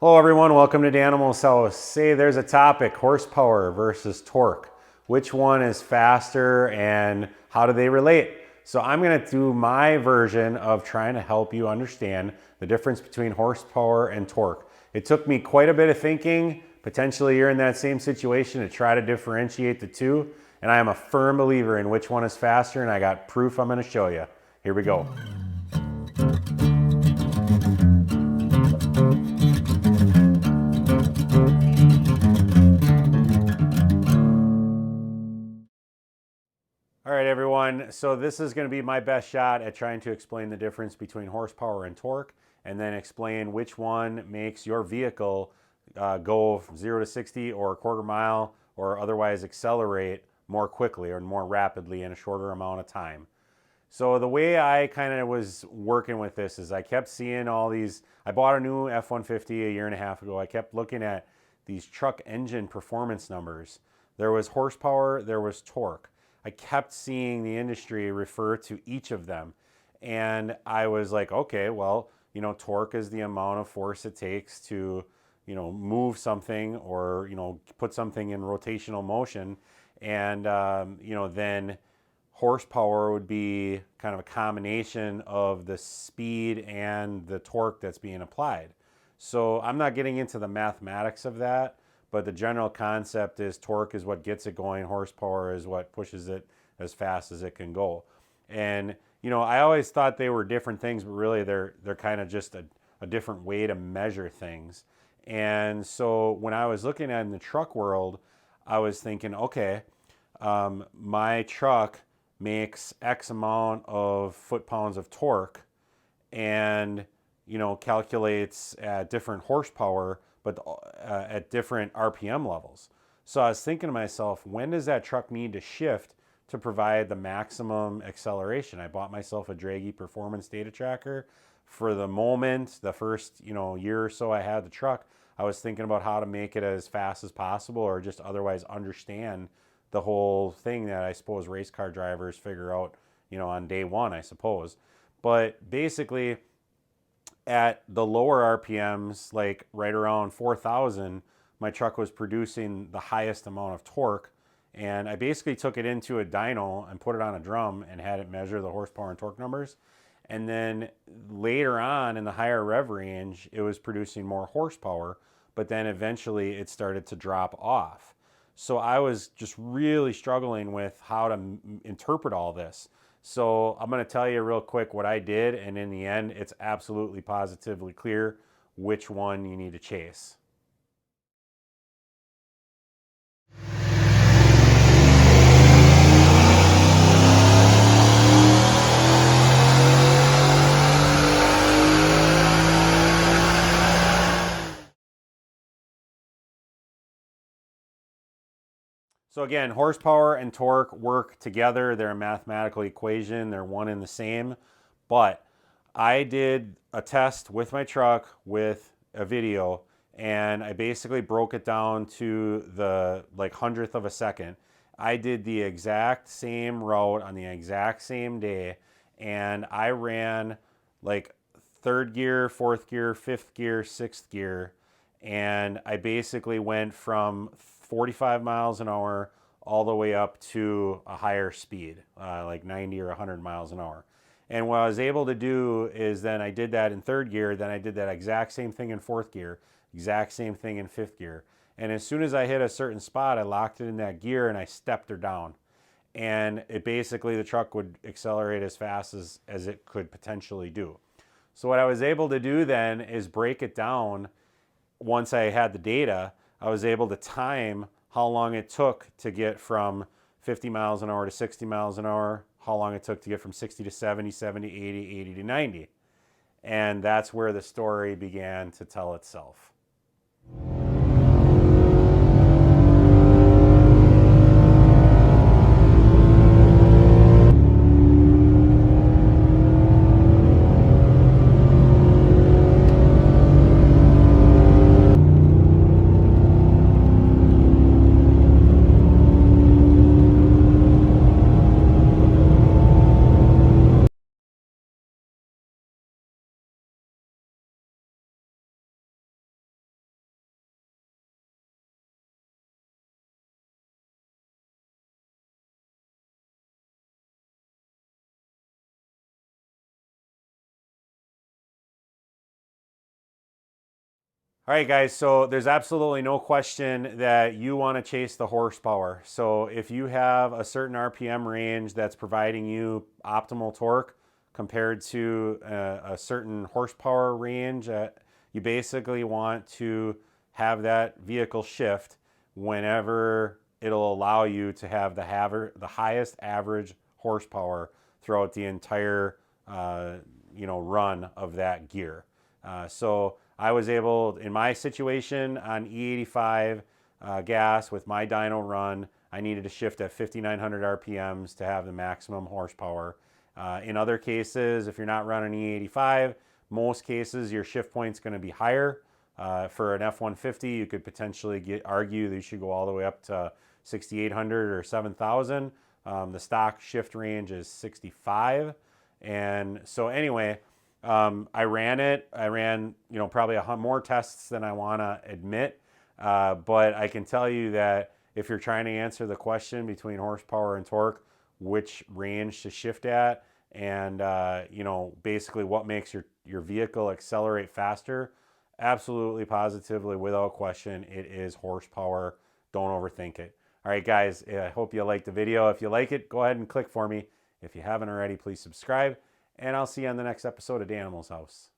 Hello everyone, welcome to Danimal's House. Say there's a topic, horsepower versus torque. Which one is faster and how do they relate? So I'm gonna do my version of trying to help you understand the difference between horsepower and torque. It took me quite a bit of thinking, potentially you're in that same situation, to try to differentiate the two. And I am a firm believer in which one is faster, and I got proof I'm gonna show you. Here we go. All right, everyone. So this is going to be my best shot at trying to explain the difference between horsepower and torque, and then explain which one makes your vehicle go from 0 to 60 or a quarter mile, or otherwise accelerate more quickly or more rapidly in a shorter amount of time. So the way I kind of was working with this is I kept seeing all these. I bought a new F-150 a year and a half ago. I kept looking at these truck engine performance numbers. There was horsepower, there was torque. I kept seeing the industry refer to each of them. And I was like, okay, well, torque is the amount of force it takes to, move something or, put something in rotational motion. And, then horsepower would be kind of a combination of the speed and the torque that's being applied. So I'm not getting into the mathematics of that, but the general concept is torque is what gets it going, horsepower is what pushes it as fast as it can go. And I always thought they were different things, but really they're kind of just a different way to measure things. And so when I was looking at in the truck world, I was thinking, okay, my truck makes X amount of foot-pounds of torque, and calculates at different horsepower, but at different RPM levels. So I was thinking to myself, when does that truck need to shift to provide the maximum acceleration? I bought myself a Dragy performance data tracker. For the moment, the first year or so I had the truck, I was thinking about how to make it as fast as possible, or just otherwise understand the whole thing that I suppose race car drivers figure out, on day one, I suppose. But basically, at the lower RPMs, like right around 4,000, my truck was producing the highest amount of torque. And I basically took it into a dyno and put it on a drum and had it measure the horsepower and torque numbers. And then later on in the higher rev range, it was producing more horsepower, but then eventually it started to drop off. So I was just really struggling with how to interpret all this. So I'm going to tell you real quick what I did, and in the end, it's absolutely positively clear which one you need to chase. So again, horsepower and torque work together. They're a mathematical equation. They're one and the same. But I did a test with my truck with a video, and I basically broke it down to the hundredth of a second. I did the exact same route on the exact same day, and I ran like third gear, fourth gear, fifth gear, sixth gear, and I basically went from 45 miles an hour all the way up to a higher speed, like 90 or 100 miles an hour. And what I was able to do is then I did that in third gear, then I did that exact same thing in fourth gear, exact same thing in fifth gear. And as soon as I hit a certain spot, I locked it in that gear and I stepped her down. And it basically, the truck would accelerate as fast as it could potentially do. So what I was able to do then is break it down. Once I had the data, I was able to time how long it took to get from 50 miles an hour to 60 miles an hour, how long it took to get from 60 to 70, 70 to 80, 80 to 90. And that's where the story began to tell itself. All right, guys, so there's absolutely no question that you want to chase the horsepower. So if you have a certain RPM range that's providing you optimal torque compared to a certain horsepower range, you basically want to have that vehicle shift whenever it'll allow you to have the highest average horsepower throughout the entire run of that gear. So I was able, in my situation on E85 gas with my dyno run, I needed to shift at 5,900 RPMs to have the maximum horsepower. In other cases, if you're not running E85, most cases your shift point's going to be higher. For an F-150, you could potentially argue that you should go all the way up to 6,800 or 7,000. The stock shift range is 65. And so anyway, I ran it. I ran, probably more tests than I want to admit. But I can tell you that if you're trying to answer the question between horsepower and torque, which range to shift at, and basically what makes your vehicle accelerate faster, absolutely, positively, without question, it is horsepower. Don't overthink it. All right, guys, I hope you liked the video. If you like it, go ahead and click for me. If you haven't already, please subscribe. And I'll see you on the next episode of Danimal's House.